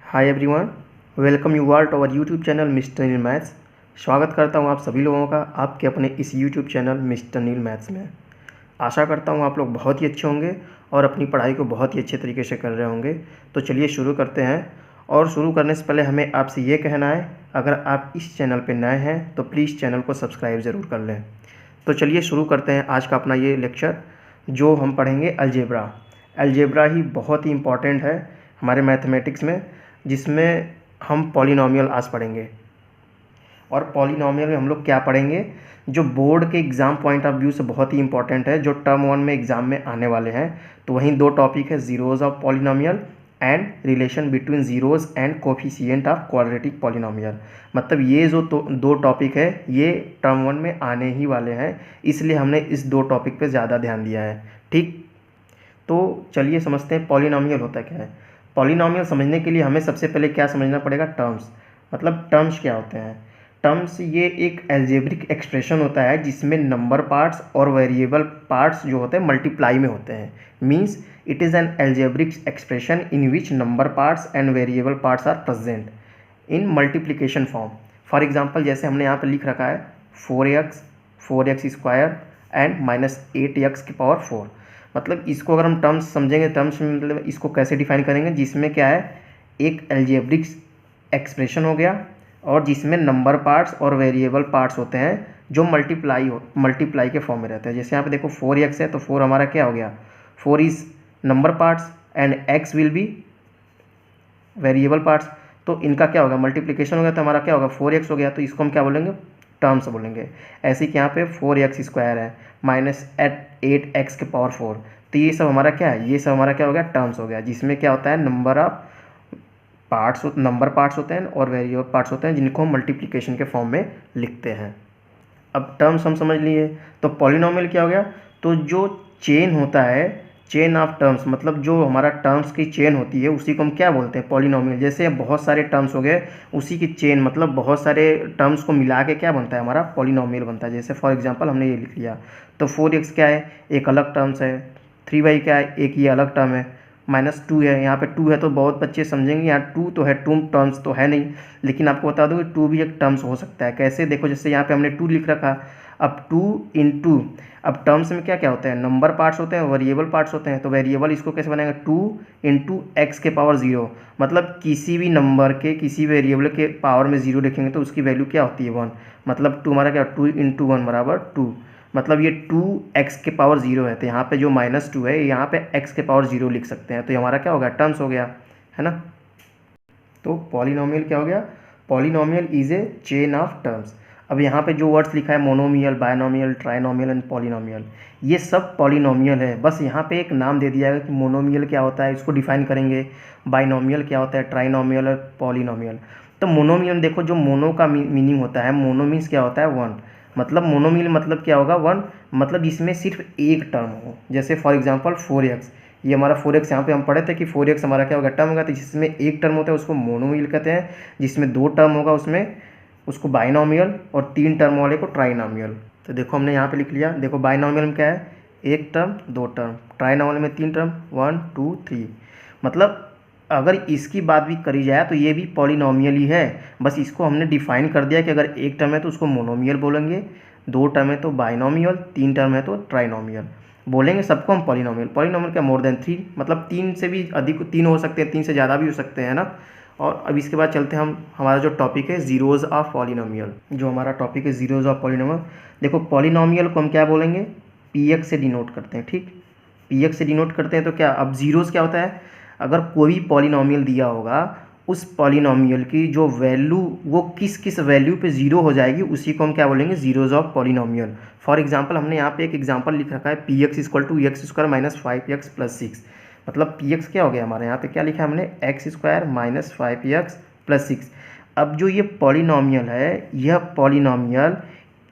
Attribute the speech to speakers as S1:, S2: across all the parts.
S1: Hi everyone, welcome you all to our YouTube channel mister Neel maths. स्वागत करता हूं आप सभी लोगों का आपके अपने इस YouTube channel mister Neel maths में। आशा करता हूं आप लोग बहुत ही अच्छे होंगे और अपनी पढ़ाई को बहुत ही अच्छे तरीके से कर रहे होंगे। तो चलिए शुरू करते हैं। और शुरू करने से पहले हमें आपसे ये कहना है, अगर आप इस चैनल पर नए हैं तो प्लीज़ चैनल को सब्सक्राइब ज़रूर कर लें। तो चलिए शुरू करते हैं आज का अपना ये लेक्चर, जो हम पढ़ेंगे अलजेब्रा। अलजेब्रा ही बहुत ही इम्पॉर्टेंट है हमारे मैथमेटिक्स में, जिसमें हम पॉलिनॉमियल आज पढ़ेंगे। और पॉलिनॉमियल में हम लोग क्या पढ़ेंगे, जो बोर्ड के एग्ज़ाम पॉइंट ऑफ व्यू से बहुत ही इंपॉर्टेंट है, जो टर्म 1 में एग्ज़ाम में आने वाले हैं। तो वहीं दो टॉपिक है, zeros of polynomial and relation between zeros and coefficient of quadratic polynomial. मतलब ये जो दो टॉपिक है ये टर्म 1 में आने ही वाले हैं, इसलिए हमने इस दो टॉपिक पे ज़्यादा ध्यान दिया है। ठीक, तो चलिए समझते हैं पॉलिनॉमियल होता क्या है। पॉलिनॉमियल समझने के लिए हमें सबसे पहले क्या समझना पड़ेगा, टर्म्स। मतलब टर्म्स क्या होते हैं। टर्म्स ये एक एल्जेब्रिक एक्सप्रेशन होता है जिसमें नंबर पार्ट्स और वेरिएबल पार्ट्स जो होते हैं मल्टीप्लाई में होते हैं। Means it is an algebraic expression in which number parts and variable parts are present in multiplication form. For example जैसे हमने यहाँ पर लिख रखा है 4x स्क्वायर एंड -8x⁴। मतलब इसको अगर हम टर्म्स समझेंगे, टर्म्स में मतलब इसको कैसे डिफाइन करेंगे, जिसमें क्या है, एक एल्जेब्रिक एक्सप्रेशन हो गया और जिसमें नंबर पार्ट्स और वेरिएबल पार्ट्स होते हैं जो मल्टीप्लाई के फॉर्म में रहते हैं। जैसे यहाँ पे देखो 4x है तो 4 हमारा क्या हो गया, 4 is number parts and x will be variable parts. तो इनका क्या होगा, मल्टीप्लिकेशन हो गया तो हमारा क्या होगा, 4x हो गया। तो इसको हम क्या बोलेंगे, टर्म्स बोलेंगे। ऐसे कि यहाँ पे 4x स्क्वायर है -8x⁴। तो ये सब हमारा क्या है, ये सब हमारा क्या हो गया, टर्म्स हो गया, जिसमें क्या होता है, नंबर पार्ट्स होते हैं और वेरिएबल पार्ट्स होते हैं, जिनको हम मल्टीप्लिकेशन के फॉर्म में लिखते हैं। अब टर्म्स हम समझ लिए, तो पॉलिनॉमियल क्या हो गया, तो जो चेन होता है, चेन ऑफ टर्म्स, मतलब जो हमारा टर्म्स की चेन होती है उसी को हम क्या बोलते हैं, पॉलिनॉमियल। जैसे बहुत सारे टर्म्स हो गए, उसी की चेन, मतलब बहुत सारे टर्म्स को मिला के क्या बनता है, हमारा पॉलिनॉमियल बनता है। जैसे फॉर एग्जांपल हमने ये लिख लिया, तो 4x क्या है, एक अलग टर्म्स है। 3y क्या है, एक ये अलग टर्म है। -2 है, यहाँ पे 2 है तो बहुत बच्चे समझेंगे यहाँ 2 तो है, 2 टर्म्स तो है नहीं, लेकिन आपको बता दूँ कि 2 भी एक टर्म्स हो सकता है। कैसे, देखो जैसे यहाँ पे हमने 2 लिख रखा, अब 2 × अब टर्म्स में क्या क्या होता है, नंबर पार्ट्स होते हैं, वेरिएबल पार्ट्स होते हैं। तो वेरिएबल इसको कैसे बनाएंगे, 2 × x⁴। मतलब किसी भी नंबर के, किसी वेरिएबल के पावर में 0 लिखेंगे तो उसकी वैल्यू क्या होती है, 1। मतलब 2 हमारा क्या, 2 × 1 बराबर 2। मतलब ये 2x⁴ है, तो यहाँ पे जो -2 है यहाँ पे x⁴ लिख सकते हैं। तो ये हमारा क्या हो गया, टर्म्स हो गया, है ना। तो पॉलिनॉमियल क्या हो गया, polynomial is a chain of terms. अब यहाँ पे जो वर्ड्स लिखा है, monomial, binomial, trinomial and polynomial, ये सब पॉलिनॉमियल है। बस यहाँ पे एक नाम दे दिया है कि मोनोमियल क्या होता है, इसको डिफाइन करेंगे। बायनॉमियल क्या होता है, ट्राइनॉमियल और पॉलिनॉमियल। तो मोनोमियल देखो, जो मोनो का मीनिंग होता है, मोनो मीन्स क्या होता है, 1। मतलब मोनोमियल मतलब क्या होगा, 1, मतलब जिसमें सिर्फ एक टर्म हो। जैसे फॉर एग्जांपल 4x, ये हमारा 4x, यहाँ पे हम पढ़े थे कि 4x हमारा क्या होगा, टर्म होगा। तो जिसमें एक टर्म होता है उसको मोनोमियल कहते हैं, जिसमें 2 टर्म होगा उसमें उसको बाइनॉमियल, और 3 टर्म वाले को ट्राइनॉमियल। तो देखो हमने यहाँ पे लिख लिया, देखो बाइनॉमियल में क्या है, एक टर्म 2 टर्म, ट्राइनॉमियल में 3 टर्म 1 2 3। मतलब अगर इसकी बात भी करी जाए तो ये भी पॉलिनॉमियल ही है, बस इसको हमने डिफाइन कर दिया कि अगर एक टर्म है तो उसको मोनोमियल बोलेंगे, 2 टर्म है तो बाइनॉमियल, 3 टर्म है तो ट्राइनॉमियल बोलेंगे, सबको हम पॉलिनॉमियल। पॉलिनॉमियल क्या, मोर देन 3, मतलब 3 से भी अधिक 3 हो सकते हैं, 3 से ज़्यादा भी हो सकते हैं ना। और अब इसके बाद चलते हैं हम, हमारा जो टॉपिक है ज़ीरोज़ ऑफ पॉलिनॉमियल, जो हमारा टॉपिक है ज़ीरोज़ ऑफ पॉलिनॉमियल। देखो पॉलिनॉमियल को हम क्या बोलेंगे, px से डिनोट करते हैं। ठीक, px से डिनोट करते हैं। तो क्या, अब ज़ीरोज़ क्या होता है, अगर कोई भी पॉलिनॉमियल दिया होगा, उस पॉलिनॉमियल की जो वैल्यू, वो किस किस वैल्यू पे 0 हो जाएगी, उसी को हम क्या बोलेंगे, zeros of polynomial. For example हमने यहाँ पे एक एग्जांपल लिख रखा है, px = x² - 5x + 6। मतलब px क्या हो गया, हमारे यहाँ पे क्या लिखा है हमने, x² - 5x + 6। अब जो ये पॉलिनॉमियल है, यह पॉलिनॉमियल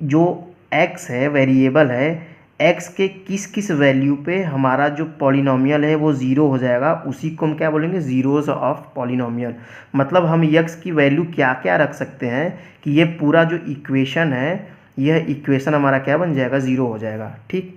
S1: जो x है, वेरिएबल है, x के किस किस वैल्यू पे हमारा जो पॉलिनॉमियल है वो 0 हो जाएगा, उसी को हम क्या बोलेंगे, ज़ीरोज़ ऑफ पॉलिनॉमियल। मतलब हम x की वैल्यू क्या क्या रख सकते हैं कि ये पूरा जो इक्वेशन है, यह इक्वेशन हमारा क्या बन जाएगा, 0 हो जाएगा। ठीक,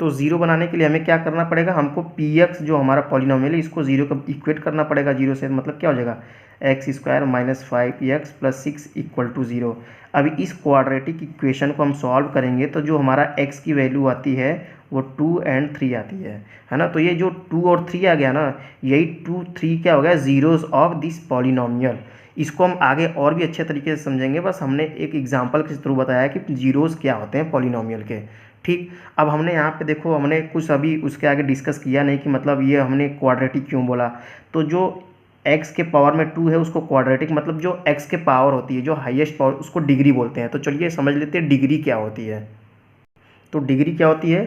S1: तो ज़ीरो बनाने के लिए हमें क्या करना पड़ेगा, हमको पी एक्स जो हमारा पॉलिनोमियल है इसको ज़ीरो का इक्वेट करना पड़ेगा जीरो से, मतलब क्या हो जाएगा x square minus 5x plus 6 equal to zero. अब इस क्वाड्रेटिक इक्वेशन को हम सॉल्व करेंगे तो जो हमारा x की वैल्यू आती है वो 2 और 3 आती है ना। तो ये जो 2 और 3 आ गया ना, यही 2 3 क्या हो गया, ज़ीरोज़ ऑफ दिस पॉलिनोमियल। इसको हम आगे और भी अच्छे तरीके से समझेंगे, बस हमने एक एग्जांपल के थ्रू बताया कि जीरोज़ क्या होते हैं पॉलिनोमियल के। ठीक, अब हमने यहाँ पे देखो, हमने कुछ अभी उसके आगे डिस्कस किया नहीं कि मतलब ये हमने क्वाड्रेटिक क्यों बोला। तो जो x के पावर में 2 है उसको क्वाड्रेटिक, मतलब जो x के पावर होती है जो हाईएस्ट पावर उसको डिग्री बोलते हैं। तो चलिए समझ लेते हैं डिग्री क्या होती है। तो डिग्री क्या होती है,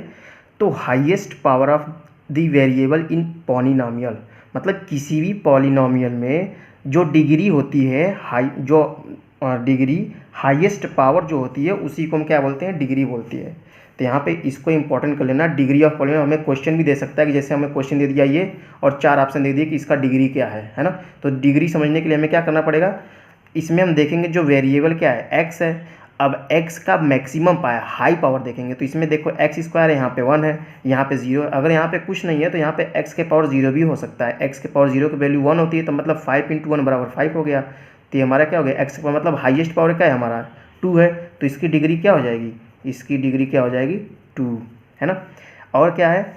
S1: तो highest power of the variable in polynomial, मतलब किसी भी पॉलिनोमियल में जो डिग्री होती है जो डिग्री हाईएस्ट पावर जो होती है उसी को हम क्या बोलते हैं, डिग्री बोलती है। तो यहाँ पे इसको इंपॉर्टेंट कर लेना, डिग्री ऑफ पॉलिनोमियल हमें क्वेश्चन भी दे सकता है कि जैसे हमें क्वेश्चन दे दिया ये और 4 ऑप्शन दे दिए कि इसका डिग्री क्या है ना। तो डिग्री समझने के लिए हमें क्या करना पड़ेगा, इसमें हम देखेंगे जो वेरिएबल क्या है एक्स है। अब x का मैक्सिमम पाया हाई पावर देखेंगे, तो इसमें देखो एक्स स्क्वायर है, यहाँ पे 1 है, यहाँ पे 0 है। अगर यहाँ पे कुछ नहीं है तो यहाँ पे x के पावर 0 भी हो सकता है। x के पावर 0 की वैल्यू 1 होती है, तो मतलब 5 × 1 बराबर 5 हो गया। तो ये हमारा क्या हो गया, x का मतलब हाईएस्ट पावर क्या है हमारा 2 है, तो इसकी डिग्री क्या हो जाएगी, इसकी डिग्री क्या हो जाएगी 2, है ना। और क्या है,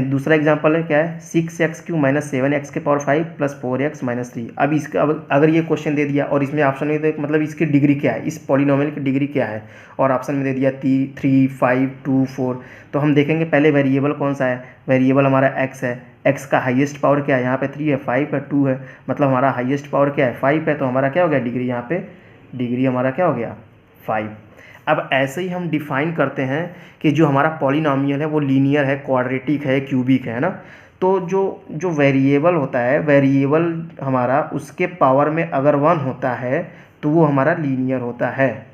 S1: दूसरा एग्जांपल है क्या है, 6x³ माइनस 7x के पावर 5 प्लस 4x माइनस 3। अब इसका अगर ये क्वेश्चन दे दिया और इसमें ऑप्शन में तो मतलब इसकी डिग्री क्या है, इस पॉलिनोमियल की डिग्री क्या है, और ऑप्शन में दे दिया 3 5 2 4। तो हम देखेंगे पहले वेरिएबल कौन सा है, वेरिएबल हमारा x है। x का हाईएस्ट पावर क्या है, यहाँ पे 3 है, 5 है, 2 है, मतलब हमारा हाईएस्ट पावर क्या है 5 है। तो हमारा क्या हो गया डिग्री, यहाँ पे डिग्री हमारा क्या हो गया 5। अब ऐसे ही हम डिफाइन करते हैं कि जो हमारा पॉलिनोमियल है वो लीनियर है, क्वाड्रेटिक है, क्यूबिक है ना। तो जो वेरिएबल होता है, वेरिएबल हमारा उसके पावर में अगर 1 होता है तो वो हमारा लीनियर होता है।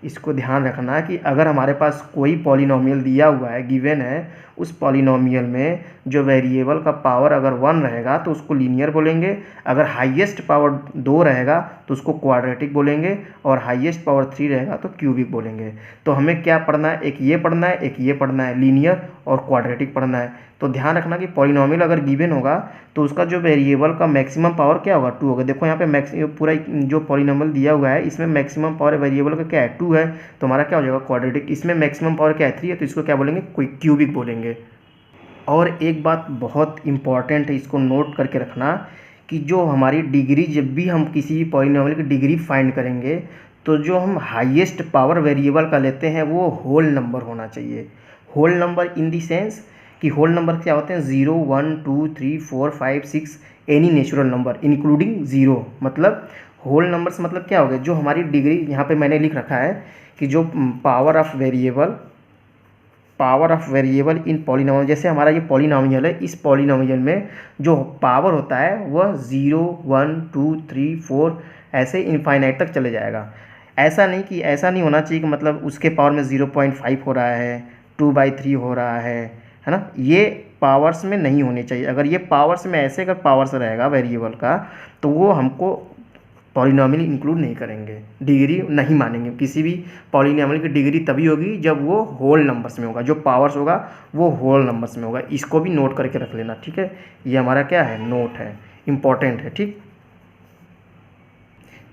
S1: इसको ध्यान रखना कि अगर हमारे पास कोई पॉलिनोमियल दिया हुआ है, गिवन है, उस पॉलिनोमियल में जो वेरिएबल का पावर अगर 1 रहेगा तो उसको लीनियर बोलेंगे, अगर हाईएस्ट पावर 2 रहेगा तो उसको क्वाड्रेटिक बोलेंगे, और हाईएस्ट पावर 3 रहेगा तो क्यूबिक बोलेंगे। तो हमें क्या पढ़ना है, एक ये पढ़ना है, एक ये पढ़ना है, लीनियर और क्वाड्रेटिक पढ़ना है। तो ध्यान रखना कि पॉलिनोमियल अगर गिवन होगा तो उसका जो वेरिएबल का मैक्सिमम पावर क्या होगा 2 होगा। देखो यहाँ पे पूरा जो पॉलिनोमियल दिया हुआ है इसमें मैक्सिमम पावर वेरिएबल का क्या है 2 है, तो हमारा क्या हो जाएगा क्वाड्रेटिक। इसमें मैक्सिमम पावर क्या है 3 है, तो इसको क्या बोलेंगे, कोई क्यूबिक बोलेंगे। और एक बात बहुत इंपॉर्टेंट है, इसको नोट करके रखना कि जो हमारी डिग्री, जब भी हम किसी भी पॉलिनोमियल की डिग्री फाइंड करेंगे तो जो हम हाईएस्ट पावर वेरिएबल का लेते हैं वो होल नंबर होना चाहिए। Whole number in the sense कि होल नंबर क्या होते हैं 0 1 2 3 4 5 6 एनी नेचुरल नंबर इंक्लूडिंग 0। मतलब होल नंबर्स मतलब क्या हो गया, जो हमारी डिग्री, यहाँ पे मैंने लिख रखा है कि जो power of variable in polynomial, जैसे हमारा ये पॉलिनोमियल है, इस पॉलिनोमियल में जो पावर होता है वह 0 1 2 3 4 ऐसे इनफाइनाइट तक चले जाएगा। ऐसा नहीं होना चाहिए कि मतलब उसके पावर में 0.5 हो रहा है, 2/3 हो रहा है ना। ये पावर्स में नहीं होनी चाहिए। अगर ये पावर्स में ऐसे अगर पावर्स रहेगा वेरिएबल का तो वो हमको पॉलिनोमियल इंक्लूड नहीं करेंगे, डिग्री नहीं मानेंगे। किसी भी पॉलिनोमियल की डिग्री तभी होगी जब वो होल नंबर्स में होगा, जो पावर्स होगा वो होल नंबर्स में होगा। इसको भी नोट करके रख लेना, ठीक है। ये हमारा क्या है, नोट है, इम्पॉर्टेंट है, ठीक।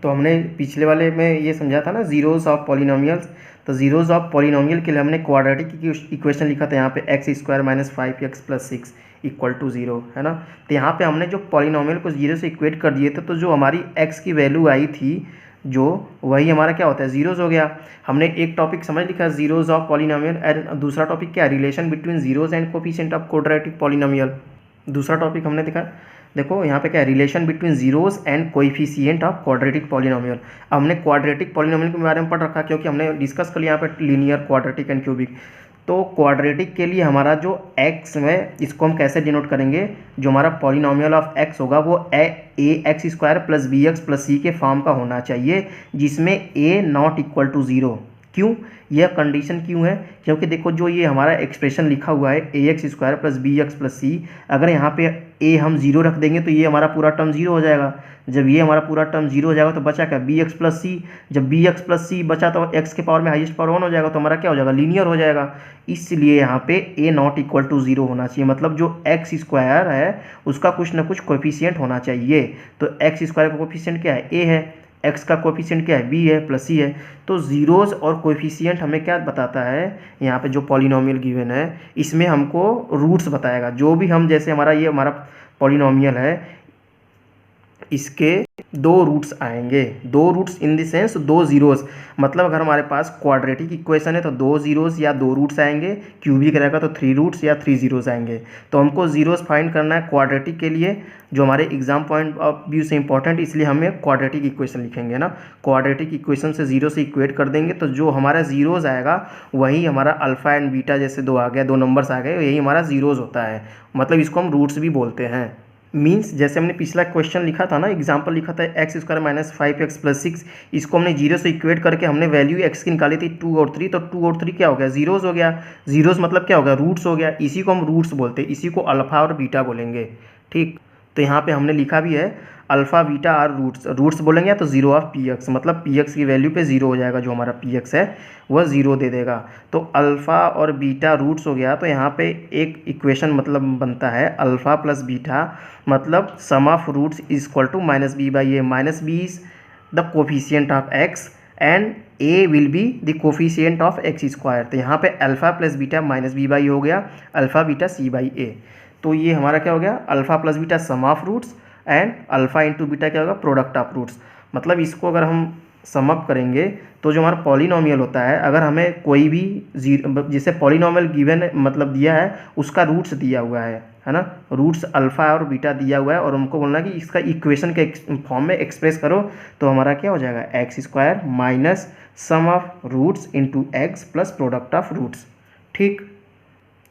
S1: तो हमने पिछले वाले में ये समझा था ना जीरोज़ ऑफ पॉलिनोमियल्स। तो जीरोज़ ऑफ पॉलिनोमियल के लिए हमने क्वाड्रेटिक इक्वेशन लिखा था यहाँ पे x² minus 5x plus 6 equal to 0, है ना। तो यहाँ पे हमने जो पॉलिनोमियल को 0 से इक्वेट कर दिए थे, तो जो हमारी x की वैल्यू आई थी जो, वही हमारा क्या होता है जीरोज़ हो गया। हमने एक टॉपिक समझ लिखा जीरोज़ ऑफ पॉलिनोमियल, एंड दूसरा टॉपिक क्या है, relation between zeros and coefficient of quadratic polynomial. दूसरा टॉपिक हमने देखा, देखो यहाँ पे क्या है, relation between zeros and coefficient of quadratic polynomial. अब हमने क्वाड्रेटिक पॉलिनोमियल के बारे में पढ़ रखा, क्योंकि हमने डिस्कस कर लिया यहाँ पे लीनियर, क्वाड्रेटिक एंड क्यूबिक। तो क्वाड्रेटिक के लिए हमारा जो x में, इसको हम कैसे डिनोट करेंगे, जो हमारा पॉलिनोमियल ऑफ x होगा वो ax² plus bx plus c के फॉर्म का होना चाहिए, जिसमें a नॉट इक्वल टू 0। क्यों, यह कंडीशन क्यों है, क्योंकि देखो जो ये हमारा एक्सप्रेशन लिखा हुआ है ax² plus bx plus c, अगर यहाँ पे ए हम जीरो रख देंगे तो ये हमारा पूरा टर्म जीरो हो जाएगा। जब ये हमारा पूरा टर्म जीरो हो जाएगा तो बचा क्या, बी एक्स प्लस सी। जब बी एक्स प्लस सी बचा तो एक्स के पावर में हाईएस्ट पावर 1 हो जाएगा, तो हमारा क्या हो जाएगा, लीनियर हो जाएगा। इसलिए यहाँ पे ए नॉट इक्वल टू जीरो होना चाहिए, मतलब जो एक्स स्क्वायर है उसका कुछ ना कुछ कोएफिशिएंट होना चाहिए। तो एक्स स्क्वायर का कोएफिशिएंट क्या है, ए है, एक्स का कोएफिशिएंट क्या है, बी है प्लस सी है। तो जीरोस और कोएफिशिएंट हमें क्या बताता है, यहाँ पे जो पॉलिनोमियल गिवन है इसमें हमको रूट्स बताएगा। जो भी हम, जैसे हमारा ये हमारा पॉलिनोमियल है, इसके दो रूट्स आएंगे, दो रूट्स इन द सेंस दो जीरोस। मतलब अगर हमारे पास क्वाड्रेटिक इक्वेशन है तो दो जीरोस या दो रूट्स आएंगे, क्यूबिक रहेगा तो 3 रूट्स या 3 जीरोस आएंगे। तो हमको जीरोस फाइंड करना है क्वाड्रेटिक के लिए, जो हमारे एग्जाम पॉइंट ऑफ व्यू से इंपॉर्टेंट, इसलिए हमें क्वाड्रेटिक इक्वेशन लिखेंगे ना। क्वाड्रेटिक इक्वेशन से जीरो से इक्वेट कर देंगे तो जो हमारा जीरोस आएगा वही हमारा अल्फा एंड बीटा, जैसे दो आ गया, दो नंबर्स आ गए, यही हमारा जीरोस होता है। मतलब इसको हम रूट्स भी बोलते हैं। मीन्स जैसे हमने पिछला क्वेश्चन लिखा था ना, एग्जाम्पल लिखा था x square minus 5x plus 6, इसको हमने जीरो से इक्वेट करके हमने वैल्यू एक्स की निकाली थी 2 और 3, तो 2 और 3 क्या हो गया, जीरोस हो गया। जीरोस मतलब क्या हो गया, रूट्स हो गया। इसी को हम रूट्स बोलते हैं, इसी को अल्फा और बीटा बोलेंगे। ठीक, तो यहाँ पे हमने लिखा भी है alpha beta are roots. Roots बोलेंगे तो जीरो ऑफ पी एक्स, मतलब पी एक्स की वैल्यू पे जीरो हो जाएगा, जो हमारा पी एक्स है वह जीरो दे देगा। तो अल्फ़ा और बीटा रूट्स हो गया, तो यहाँ पे एक इक्वेशन मतलब बनता है अल्फ़ा प्लस बीटा, मतलब sum of roots is equal to minus B by A. Minus B is the coefficient of X and A will be the coefficient of X square. तो यहाँ पे alpha plus beta minus B by हो गया, alpha beta C by A. तो ये हमारा क्या हो गया, alpha plus beta sum of roots and alpha into beta क्या होगा, प्रोडक्ट ऑफ रूट्स। मतलब इसको अगर हम सम अप करेंगे तो जो हमारा पॉलिनोमियल होता है, अगर हमें कोई भी जिसे पॉलिनोमियल गिवन मतलब दिया है उसका रूट्स दिया हुआ है ना, रूट्स अल्फ़ा और बीटा दिया हुआ है, और हमको बोलना है कि इसका इक्वेशन के फॉर्म में एक्सप्रेस करो, तो हमारा क्या हो जाएगा, x square minus sum of roots into x plus product of roots. ठीक,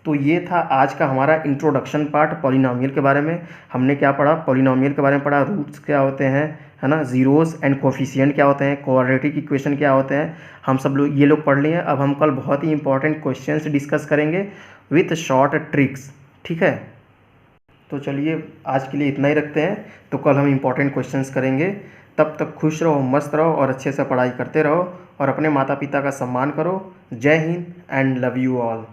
S1: तो ये था आज का हमारा इंट्रोडक्शन पार्ट पॉलिनोमियल के बारे में। हमने क्या पढ़ा, पॉलिनोमियल के बारे में पढ़ा, रूट्स क्या होते हैं, है ना, जीरोस एंड कोफिशिएंट क्या होते हैं, क्वाड्रेटिक इक्वेशन क्या होते हैं, हम सब लोग ये लोग पढ़ लिए हैं। अब हम कल बहुत ही इंपॉर्टेंट क्वेश्चंस डिस्कस करेंगे विथ शॉर्ट ट्रिक्स। ठीक है, तो चलिए आज के लिए इतना ही रखते हैं, तो कल हम इंपॉर्टेंट क्वेश्चंस करेंगे। तब तक खुश रहो, मस्त रहो और अच्छे से पढ़ाई करते रहो, और अपने माता पिता का सम्मान करो। जय Hind and love you all.